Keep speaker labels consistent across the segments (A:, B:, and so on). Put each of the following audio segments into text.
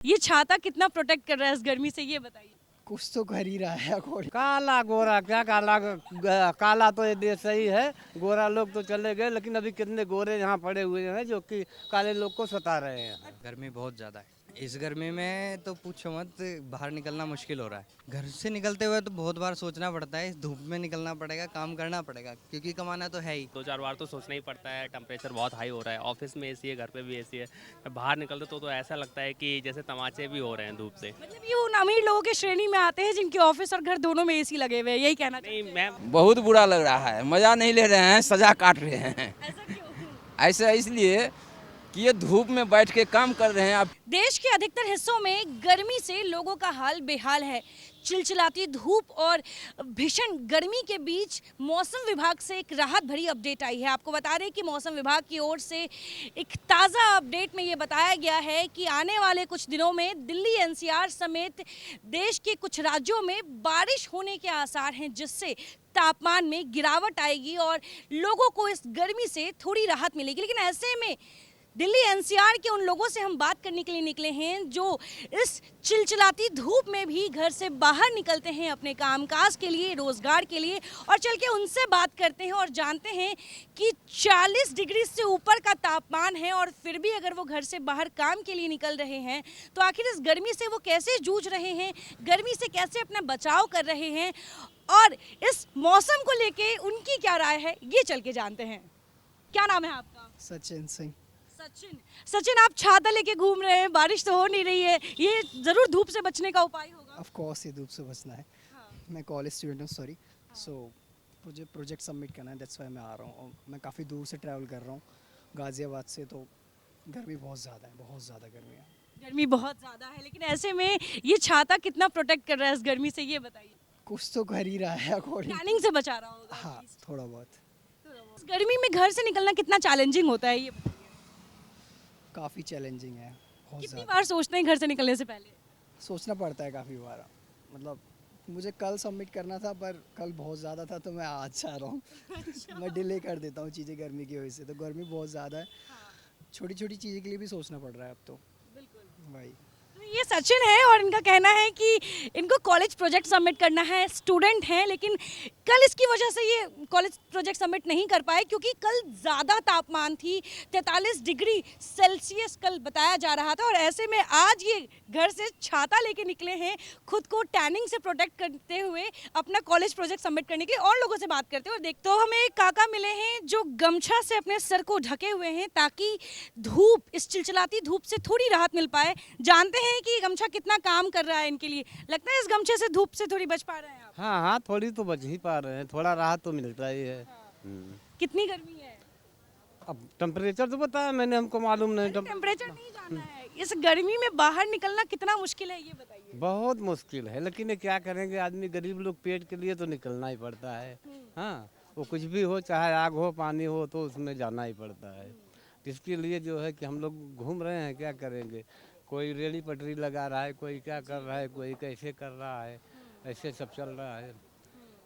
A: ये छाता कितना प्रोटेक्ट कर रहा है इस गर्मी से, ये बताइए।
B: कुछ तो कर ही रहा है अकॉर्डिंग।
C: काला गोरा क्या काला काला तो ये देश सही है। गोरा लोग तो चले गए, लेकिन अभी कितने गोरे यहाँ पड़े हुए हैं जो कि काले लोग को सता रहे हैं।
D: गर्मी बहुत ज़्यादा है। इस गर्मी में तो पूछो मत, बाहर निकलना मुश्किल हो रहा है। घर से निकलते हुए तो बहुत बार सोचना पड़ता है, इस धूप में निकलना पड़ेगा, काम करना पड़ेगा, क्योंकि कमाना तो है ही।
E: 2-4 बार तो सोचना ही पड़ता है। टेम्परेचर बहुत हाई हो रहा है, ऑफिस में एसी है, घर पे भी एसी है। जब बाहर निकलते तो ऐसा लगता है कि जैसे तमाचे भी हो रहे हैं धूप से।
A: मतलब ये उन अमीर लोगों के श्रेणी में आते हैं जिनके ऑफिस और घर दोनों में एसी लगे हुए हैं, यही कहना
E: नहीं,
A: चाहते
E: मैं
F: बहुत बुरा लग रहा है, मज़ा नहीं ले रहे हैं, सजा काट रहे हैं।
A: हैं? ऐसा क्यों?
F: ऐसा इसलिए कि ये धूप में बैठ के काम कर रहे हैं। अब
A: देश के अधिकतर हिस्सों में गर्मी से लोगों का हाल बेहाल है। चिलचिलाती धूप और भीषण गर्मी के बीच मौसम विभाग से एक राहत भरी अपडेट आई है। आपको बता दें कि मौसम विभाग की ओर से एक ताज़ा अपडेट में ये बताया गया है कि आने वाले कुछ दिनों में दिल्ली एनसीआर समेत देश के कुछ राज्यों में बारिश होने के आसार हैं, जिससे तापमान में गिरावट आएगी और लोगों को इस गर्मी से थोड़ी राहत मिलेगी। लेकिन ऐसे में दिल्ली एनसीआर के उन लोगों से हम बात करने के लिए निकले हैं जो इस चिलचिलाती धूप में भी घर से बाहर निकलते हैं अपने कामकाज के लिए, रोजगार के लिए, और चल के उनसे बात करते हैं और जानते हैं कि 40 डिग्री से ऊपर का तापमान है और फिर भी अगर वो घर से बाहर काम के लिए निकल रहे हैं तो आखिर इस गर्मी से वो कैसे जूझ रहे हैं, गर्मी से कैसे अपना बचाव कर रहे हैं और इस मौसम को लेके उनकी क्या राय है, ये चल के जानते हैं। क्या नाम है आपका?
B: सचिन सिंह।
A: सचिन, आप छाता लेके घूम रहे हैं, बारिश तो हो नहीं रही है, ये जरूर धूप से बचने का उपाय होगा।
B: ऑफ कोर्स ये धूप से बचना है। मैं कॉलेज स्टूडेंट हूँ, सॉरी। सो मुझे प्रोजेक्ट सबमिट करना है, दैट्स वाई मैं आ रहा हूँ। मैं काफ़ी दूर से ट्रैवल कर रहा हूँ, गाज़ियाबाद से। तो गर्मी बहुत ज़्यादा है, बहुत ज़्यादा गर्मी है।
A: गर्मी बहुत ज़्यादा है, लेकिन ऐसे में ये छाता कितना प्रोटेक्ट कर रहा है इस गर्मी से, ये बताइए।
B: कुछ तो कर ही रहा है अकॉर्डिंग।
A: टैनिंग से बचा रहा होगा।
B: हाँ, थोड़ा बहुत।
A: इस गर्मी में घर से निकलना कितना चैलेंजिंग होता है, ये बताइए।
B: काफ़ी चैलेंजिंग है, बहुत
A: कितनी
B: ज़्यादा।
A: बार सोचते हैं घर से निकलने से पहले?
B: सोचना पड़ता है काफ़ी बार। मतलब मुझे कल सबमिट करना था, पर कल बहुत ज़्यादा था तो मैं आज जा रहा हूँ। मैं डिले कर देता हूँ चीज़ें गर्मी की वजह से। तो गर्मी बहुत ज़्यादा है, छोटी छोटी चीज़ों के लिए भी सोचना पड़ रहा है अब तो। भाई
A: तो ये सचिन है और इनका कहना है कि इनको कॉलेज प्रोजेक्ट सबमिट करना है, स्टूडेंट हैं, लेकिन कल इसकी वजह से ये कॉलेज प्रोजेक्ट सबमिट नहीं कर पाए क्योंकि कल ज़्यादा तापमान थी, 43 डिग्री सेल्सियस कल बताया जा रहा था। और ऐसे में आज ये घर से छाता लेके निकले हैं खुद को टैनिंग से प्रोटेक्ट करते हुए अपना कॉलेज प्रोजेक्ट सबमिट करने के लिए। और लोगों से बात करते हैं और देखते हो, हमें एक काका मिले हैं जो गमछा से अपने सर को ढके हुए हैं ताकि धूप, इस चिलचिलाती धूप से थोड़ी राहत मिल पाए। जानते हैं कि गमछा कितना काम कर रहा है इनके लिए। लगता है इस गमछे से धूप से थोड़ी बच पा रहे हैं आप?
C: हाँ हाँ, थोड़ी तो बच ही पा रहे हैं, थोड़ा राहत तो मिलता ही है।
A: कितनी गर्मी है?
C: अब टेम्परेचर तो बताया मैंने, हमको मालूम नहीं।
A: टेम्परेचर नहीं जानना है। इस गर्मी में बाहर निकलना कितना मुश्किल है, ये बताइए।
C: बहुत मुश्किल है, लेकिन ये क्या करेंगे, आदमी गरीब लोग पेट के लिए तो निकलना ही पड़ता है। हाँ, वो कुछ भी हो, चाहे आग हो पानी हो, तो उसमें जाना ही पड़ता है। इसके लिए जो है कि हम लोग घूम रहे हैं, क्या करेंगे। कोई रेड़ी पटरी लगा रहा है, कोई क्या कर रहा है, कोई कैसे कर रहा है, ऐसे सब चल रहा है।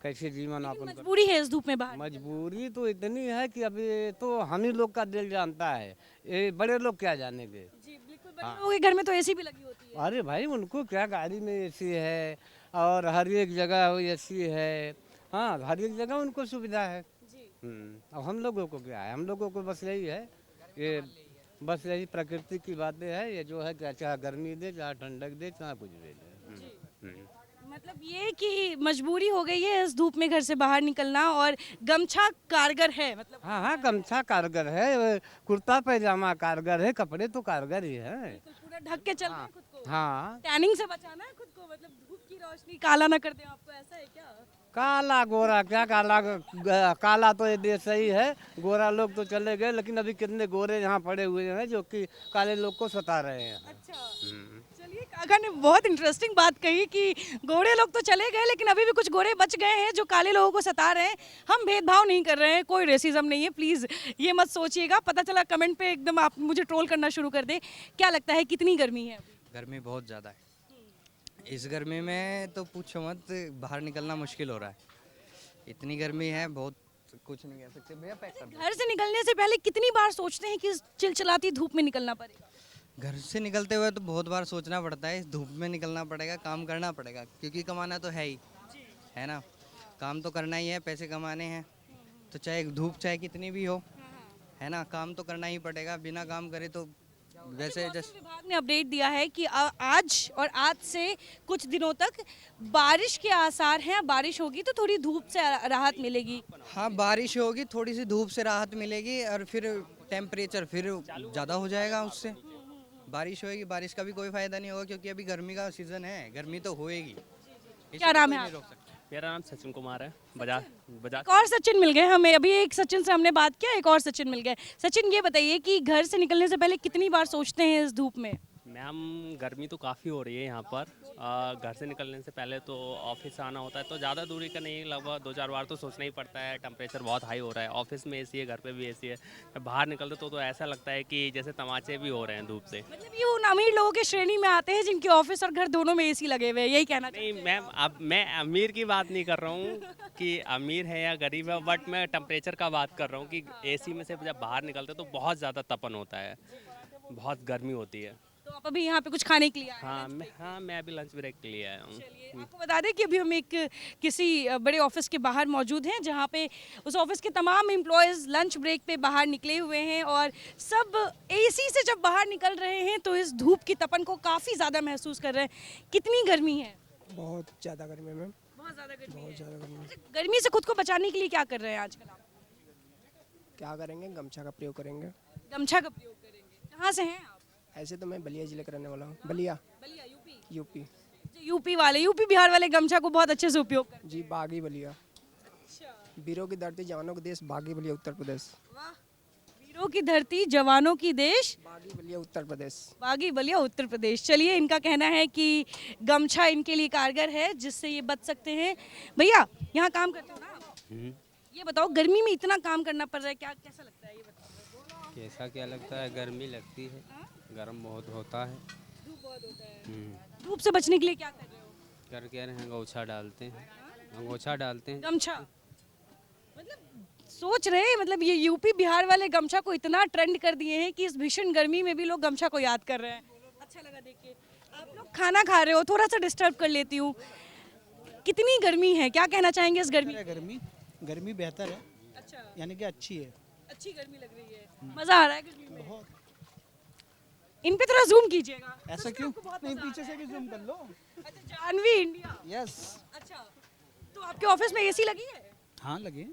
C: कैसे जीवन यापन कर।
A: मजबूरी है इस धूप में बाहर।
C: मजबूरी तो इतनी है कि अभी तो हम ही लोग का दिल जानता है, ये बड़े लोग क्या जानेंगे।
A: जी बिल्कुल, बड़े लोगों के घर में तो एसी भी लगी होती है।
C: अरे भाई, उनको क्या, गाड़ी में एसी है और हर एक जगह एसी है। हाँ, हर एक जगह उनको सुविधा है। अब हम लोगों को क्या है, हम लोगों को बस यही है, ये बस यही प्रकृति की बातें है। ये जो है क्या, चाहे गर्मी दे, चाहे ठंडक दे, चाहे कुछ भी दे।
A: मतलब ये कि मजबूरी हो गई है इस धूप में घर से बाहर निकलना और गमछा कारगर है। मतलब
C: हाँ हाँ, गमछा कारगर है, कुर्ता पैजामा कारगर है, कपड़े तो कारगर ही है।
A: पूरा ढक के चलना है खुद को।
C: हाँ,
A: टैनिंग से बचाना है खुद को, मतलब धूप की रोशनी काला ना कर दे आपको, ऐसा है क्या?
C: काला गोरा क्या काला तो ये देश सही है। गोरा लोग तो चले गए, लेकिन अभी कितने गोरे यहाँ पड़े हुए हैं जो कि काले लोग को सता रहे हैं।
A: अच्छा, चलिए, काका ने बहुत इंटरेस्टिंग बात कही कि गोरे लोग तो चले गए लेकिन अभी भी कुछ गोरे बच गए हैं जो काले लोगों को सता रहे हैं। हम भेदभाव नहीं कर रहे हैं, कोई रेसिज्म नहीं है, प्लीज़ ये मत सोचिएगा। पता चला कमेंट पे एकदम आप मुझे ट्रोल करना शुरू कर दे। क्या लगता है कितनी गर्मी है अभी?
D: गर्मी बहुत ज़्यादा है। इस गर्मी में तो पूछो मत, बाहर निकलना मुश्किल हो रहा है। इतनी गर्मी है, बहुत कुछ नहीं कह सकते। भैया पैक कर दो।
A: घर से निकलने से पहले कितनी बार सोचते हैं कि इस चिलचिलाती धूप में निकलना पड़ेगा?
D: घर से निकलते हुए तो बहुत बार सोचना पड़ता है, इस धूप में निकलना पड़ेगा, काम करना पड़ेगा, क्योंकि कमाना तो है ना। काम तो करना ही है, पैसे कमाने हैं, तो चाहे धूप चाहे कितनी भी हो, है ना, काम तो करना ही पड़ेगा। बिना काम करे तो वैसे
A: मौसम
D: जैसे
A: विभाग ने अपडेट दिया है कि आज और आज से कुछ दिनों तक बारिश के आसार हैं। बारिश होगी तो थोड़ी धूप से राहत मिलेगी।
D: हाँ, बारिश होगी, थोड़ी सी धूप से राहत मिलेगी और फिर टेम्परेचर फिर ज़्यादा हो जाएगा उससे। बारिश होएगी, बारिश का भी कोई फ़ायदा नहीं होगा, क्योंकि अभी गर्मी का सीज़न है, गर्मी तो होएगी।
A: क्या नाम है आपका?
E: मेरा नाम सचिन कुमार है। बजाज बजाज
A: एक और सचिन मिल गए हमें। अभी एक सचिन से हमने बात किया, एक और सचिन मिल गए। सचिन, ये बताइए कि घर से निकलने से पहले कितनी बार सोचते हैं इस धूप में?
E: मैम, गर्मी तो काफ़ी हो रही है यहाँ पर। घर से निकलने से पहले तो ऑफिस आना होता है, तो ज़्यादा दूरी का नहीं, लगभग 2-4 बार तो सोचना ही पड़ता है। टेम्परेचर बहुत हाई हो रहा है, ऑफिस में एसी है, घर पे भी एसी है। जब बाहर निकलते तो ऐसा लगता है कि जैसे तमाचे भी हो रहे हैं धूप से।
A: मतलब ये उन अमीर लोगों के श्रेणी में आते हैं जिनके ऑफिस और घर दोनों में एसी लगे हुए हैं, यही कहना चाहिए?
E: नहीं मैम, अब मैं अमीर की बात नहीं कर रहा हूँ कि अमीर है या गरीब है, बट मैं टेम्परेचर का बात कर रहा हूँ कि एसी में से जब बाहर निकलते तो बहुत ज़्यादा तपन होता है, बहुत गर्मी होती है।
A: तो आप अभी यहाँ पे कुछ खाने के लिए आए हैं?
E: हाँ, मैं अभी लंच ब्रेक के लिए आया हूँ।
A: चलिए, आपको बता दें कि अभी हम एक किसी बड़े ऑफिस के बाहर मौजूद हैं, जहाँ पे उस ऑफिस के तमाम एम्प्लॉयज़ लंच ब्रेक पे बाहर निकले हुए हैं और सब एसी से जब बाहर निकल रहे हैं तो इस धूप की तपन को काफ़ी ज़्यादा महसूस कर रहे हैं। कितनी गर्मी है?
B: बहुत ज़्यादा गर्मी है मैम,
A: बहुत ज़्यादा गर्मी है।
B: ज़्यादा गर्मी है।
A: अच्छा, गर्मी से खुद को बचाने के लिए क्या कर रहे हैं आजकल आप?
B: क्या करेंगे, गमछा का प्रयोग करेंगे।
A: गमछा का प्रयोग करेंगे। कहाँ से हैं आप?
B: ऐसे तो मैं बलिया जिले का रहने वाला हूँ। बलिया,
A: बलिया, यूपी।
B: यूपी।
A: जो यूपी बिहार वाले गमछा को बहुत अच्छे से उपयोग करते
B: जी, बागी बलिया।
A: हैं।
B: वीरों की धरती जवानों का देश, बागी बलिया उत्तर प्रदेश।
A: वाह, वीरों की धरती जवानों की देश,
B: बागी बलिया उत्तर प्रदेश।
A: बागी बलिया उत्तर प्रदेश। चलिए, इनका कहना है कि गमछा इनके लिए कारगर है जिससे ये बच सकते हैं। भैया, यहाँ काम करते हो ना आप? ये बताओ, गर्मी में इतना काम करना पड़ रहा है, क्या कैसा लगता है ये बताओ?
C: कैसा क्या लगता है, गर्मी लगती है, गर्म बहुत होता है।
A: धूप बहुत होता है। धूप से बचने के लिए क्या कर रहे हो?
C: कर कह रहे हैं अंगोछा डालते हैं, अंगोछा डालते हैं।
A: गमछा, मतलब सोच रहे हैं, मतलब ये यूपी बिहार वाले गमछा को इतना ट्रेंड कर दिए हैं कि इस भीषण गर्मी में भी लोग गमछा को याद कर रहे हैं। अच्छा लगा देख के। आप लोग खाना खा रहे हो, थोड़ा सा डिस्टर्ब कर लेती हूँ। कितनी गर्मी है, क्या कहना चाहेंगे इस गर्मी?
G: गर्मी बेहतर है,
A: अच्छा,
G: यानी कि अच्छी है।
A: अच्छी गर्मी लग रही है, मजा आ रहा है गर्मी में।
G: बहुत।
A: इन पे थोड़ा जूम कीजिएगा।
G: ऐसा क्यों? नहीं, पीछे से भी जूम कर लो।
A: अच्छा, जानवी इंडिया।
G: यस।
A: अच्छा, तो आपके ऑफिस में एसी लगी है?
G: हाँ, लगे।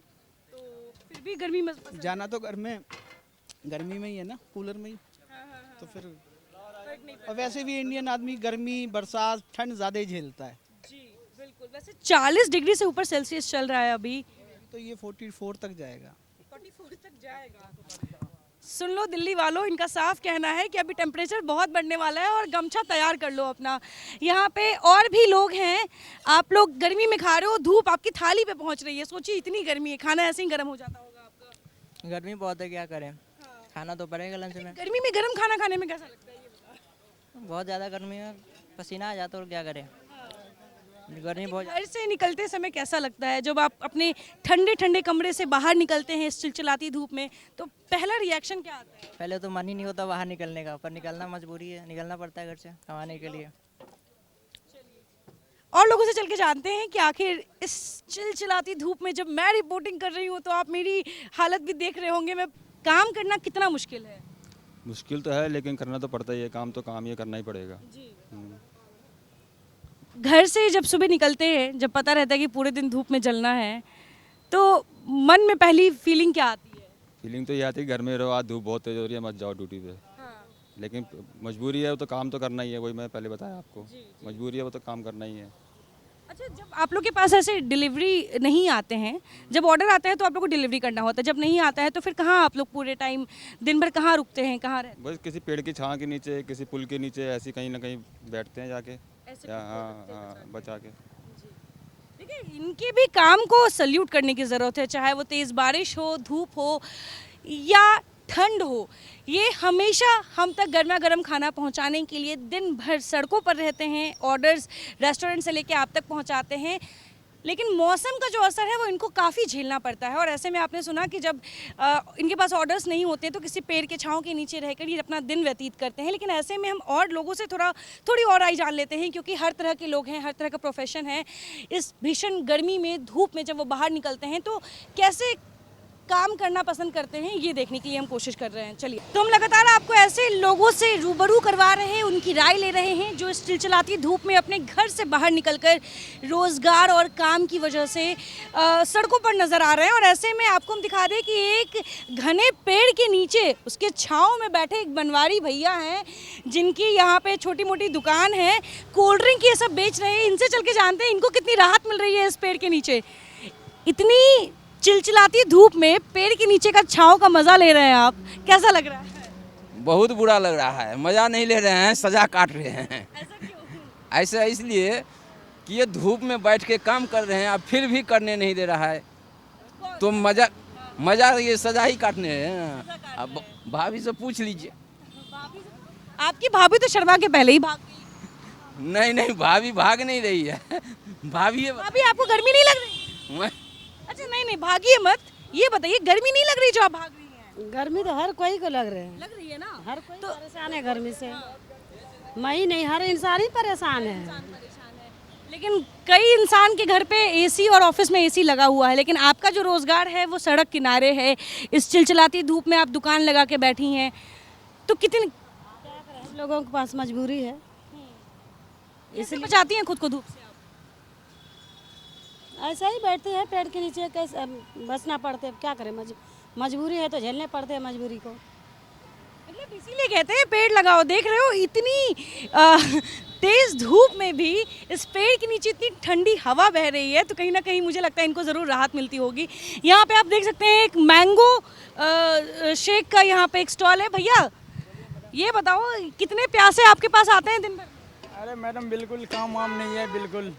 A: तो फिर भी गर्मी में पसंद
G: जाना तो घर में गर्मी में ही है ना, कूलर में ही। तो फिर
A: फर्क नहीं
G: और वैसे भी इंडियन आदमी गर्मी बरसात ठंड ज़्यादा ही झेलता है।
A: जी, बिल्कुल। वैसे 40 डिग्री से ऊपर सेल्सियस चल रहा है अभी।
G: तो ये 44 तक जाएगा।
A: 44 तक जाएगा। सुन लो दिल्ली वालों, इनका साफ कहना है कि अभी टेम्परेचर बहुत बढ़ने वाला है और गमछा तैयार कर लो अपना। यहाँ पे और भी लोग हैं। आप लोग गर्मी में खा रहे हो, धूप आपकी थाली पे पहुँच रही है। सोचिए, इतनी गर्मी है, खाना ऐसे ही गर्म हो जाता होगा आपका।
H: गर्मी बहुत है, क्या करें, खाना तो पड़ेगा लंच में।
A: गर्मी में गर्म खाना खाने में कैसा लगता है ये बताओ?
H: बहुत ज़्यादा गर्मी है, पसीना आ जाता है, और क्या करें, गर्मी बहुत।
A: घर से निकलते समय कैसा लगता है जब आप अपने ठंडे ठंडे कमरे से बाहर निकलते हैं इस चिलचिलाती धूप में, तो पहला रिएक्शन क्या आता है?
H: पहले तो मन ही नहीं होता बाहर निकलने का, पर निकलना मजबूरी है, निकलना पड़ता है घर से कमाने के लिए।
A: और लोगों से चल के जानते हैं कि आखिर इस चिलचिलाती धूप में जब मैं रिपोर्टिंग कर रही हूँ तो आप मेरी हालत भी देख रहे होंगे। मैं काम करना कितना मुश्किल है।
I: मुश्किल तो है, लेकिन करना तो पड़ता ही है। काम तो काम ही करना ही पड़ेगा।
A: घर से जब सुबह निकलते हैं, जब पता रहता है कि पूरे दिन धूप में जलना है, तो मन में पहली फीलिंग क्या आती है?
I: फीलिंग तो ये आती है घर में रहो, आज धूप बहुत तेज हो रही है, मत जाओ ड्यूटी पे। लेकिन मजबूरी है, वो तो काम तो करना ही है। वही मैं पहले बताया आपको, मजबूरी है, वो तो काम करना ही है।
A: अच्छा, जब आप लोग के पास ऐसे डिलीवरी नहीं आते हैं, जब ऑर्डर आता है तो आप लोग को डिलीवरी करना होता है, जब नहीं आता है तो फिर कहाँ आप लोग पूरे टाइम दिन भर कहाँ रुकते हैं, कहाँ रहते
I: बस किसी पेड़ की छाँ के नीचे, किसी पुल के नीचे, ऐसी कहीं ना कहीं बैठते हैं जाके।
A: ऐसे
I: हाँ, बचा के।
A: देखिए, इनके भी काम को सल्यूट करने की ज़रूरत है, चाहे वो तेज़ बारिश हो, धूप हो या ठंड हो। ये हमेशा हम तक गर्मा गर्म खाना पहुंचाने के लिए दिन भर सड़कों पर रहते हैं, ऑर्डर्स रेस्टोरेंट से लेके आप तक पहुंचाते हैं। लेकिन मौसम का जो असर है वो इनको काफ़ी झेलना पड़ता है। और ऐसे में आपने सुना कि जब इनके पास ऑर्डर्स नहीं होते तो किसी पेड़ के छांव के नीचे रहकर ये अपना दिन व्यतीत करते हैं। लेकिन ऐसे में हम और लोगों से थोड़ी और राय जान लेते हैं, क्योंकि हर तरह के लोग हैं, हर तरह का प्रोफेशन है। इस भीषण गर्मी में, धूप में जब वो बाहर निकलते हैं तो कैसे काम करना पसंद करते हैं, ये देखने के लिए हम कोशिश कर रहे हैं। चलिए, तो हम लगातार आपको ऐसे लोगों से रूबरू करवा रहे हैं, उनकी राय ले रहे हैं जो इस चिलचिलाती धूप में अपने घर से बाहर निकलकर रोजगार और काम की वजह से सड़कों पर नजर आ रहे हैं। और ऐसे में आपको हम दिखा दें कि एक घने पेड़ के नीचे उसके छांव में बैठे एक बनवारी भैया हैं, जिनकी यहाँ पे छोटी मोटी दुकान है, कोल्ड ड्रिंक ये सब बेच रहे हैं। इनसे चल के जानते हैं इनको कितनी राहत मिल रही है इस पेड़ के नीचे। इतनी चिलचिलाती धूप में पेड़ के नीचे का छांव का मजा ले रहे हैं आप, कैसा लग रहा है?
F: बहुत बुरा लग रहा है, मज़ा नहीं ले रहे हैं, सजा काट रहे हैं।
A: ऐसा क्यों?
F: ऐसा इसलिए कि ये धूप में बैठ के काम कर रहे हैं, अब फिर भी करने नहीं दे रहा है, तो मज़ा ये सजा ही काटने हैं। अब भाभी से पूछ लीजिए।
A: आपकी भाभी तो शर्मा के पहले ही भाग गई।
F: नहीं, भाभी भाग नहीं रही है। भाभी
A: आपको गर्मी नहीं लग रही? अच्छा, नहीं, भागिए मत। ये बताइए, गर्मी नहीं लग रही जो आप भाग रही हैं?
J: गर्मी तो हर कोई को लग रहे हैं,
A: लग रही है ना।
J: हर कोई तो परेशान है गर्मी से। मैं ही नहीं, हर इंसान ही परेशान है।
A: लेकिन कई इंसान के घर पे एसी और ऑफिस में एसी लगा हुआ है, लेकिन आपका जो रोजगार है वो सड़क किनारे है। इस चिलचिलाती धूप में आप दुकान लगा के बैठी हैं, तो कितनी
J: हम लोगों के पास मजबूरी है,
A: इसलिए बचाती हैं खुद को धूप से?
J: ऐसा ही बैठते हैं पेड़ के नीचे, कैसे बचना पड़ते है, क्या करें, मजबूरी है तो झेलने पड़ते हैं मजबूरी को।
A: मतलब इसीलिए कहते हैं पेड़ लगाओ। देख रहे हो, इतनी तेज धूप में भी इस पेड़ के नीचे इतनी ठंडी हवा बह रही है, तो कहीं ना कहीं मुझे लगता है इनको ज़रूर राहत मिलती होगी। यहाँ पे आप देख सकते हैं एक मैंगो शेक का यहाँ पे एक स्टॉल है। भैया ये बताओ, कितने प्यासे आपके पास आते हैं दिन भर?
G: अरे मैडम बिल्कुल काम वाम नहीं है, बिल्कुल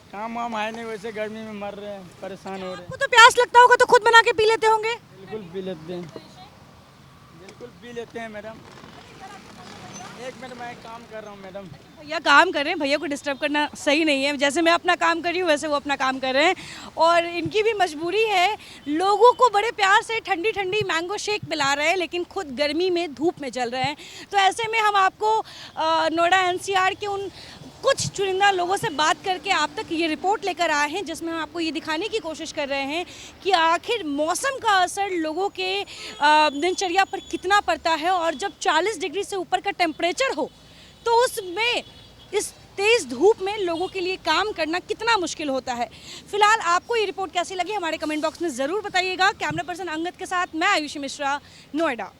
G: काम वाम है नहीं, वैसे गर्मी में मर रहे हैं, परेशान हो रहे हैं।
A: आपको तो प्यास लगता होगा तो खुद बना के पी लेते होंगे?
G: बिल्कुल पी लेते हैं, बिल्कुल पी लेते हैं मैडम। एक मिनट, मैं काम कर रहा हूँ मैडम।
A: भैया काम कर रहे हैं, भैया को डिस्टर्ब करना सही नहीं है। जैसे मैं अपना काम कर रही हूँ वैसे वो अपना काम कर रहे हैं, और इनकी भी मजबूरी है। लोगों को बड़े प्यार से ठंडी ठंडी मैंगो शेक पिला रहे हैं, लेकिन खुद गर्मी में धूप में जल रहे हैं। तो ऐसे में हम आपको नोएडा एनसीआर के उन कुछ चुनिंदा लोगों से बात करके आप तक ये रिपोर्ट लेकर आए हैं, जिसमें हम आपको ये दिखाने की कोशिश कर रहे हैं कि आखिर मौसम का असर लोगों के दिनचर्या पर कितना पड़ता है। और जब 40 डिग्री से ऊपर का टेम्परेचर हो तो उसमें, इस तेज़ धूप में लोगों के लिए काम करना कितना मुश्किल होता है। फिलहाल आपको ये रिपोर्ट कैसी लगी हमारे कमेंट बॉक्स में ज़रूर बताइएगा। कैमरा पर्सन अंगद के साथ मैं आयुषी मिश्रा, नोएडा।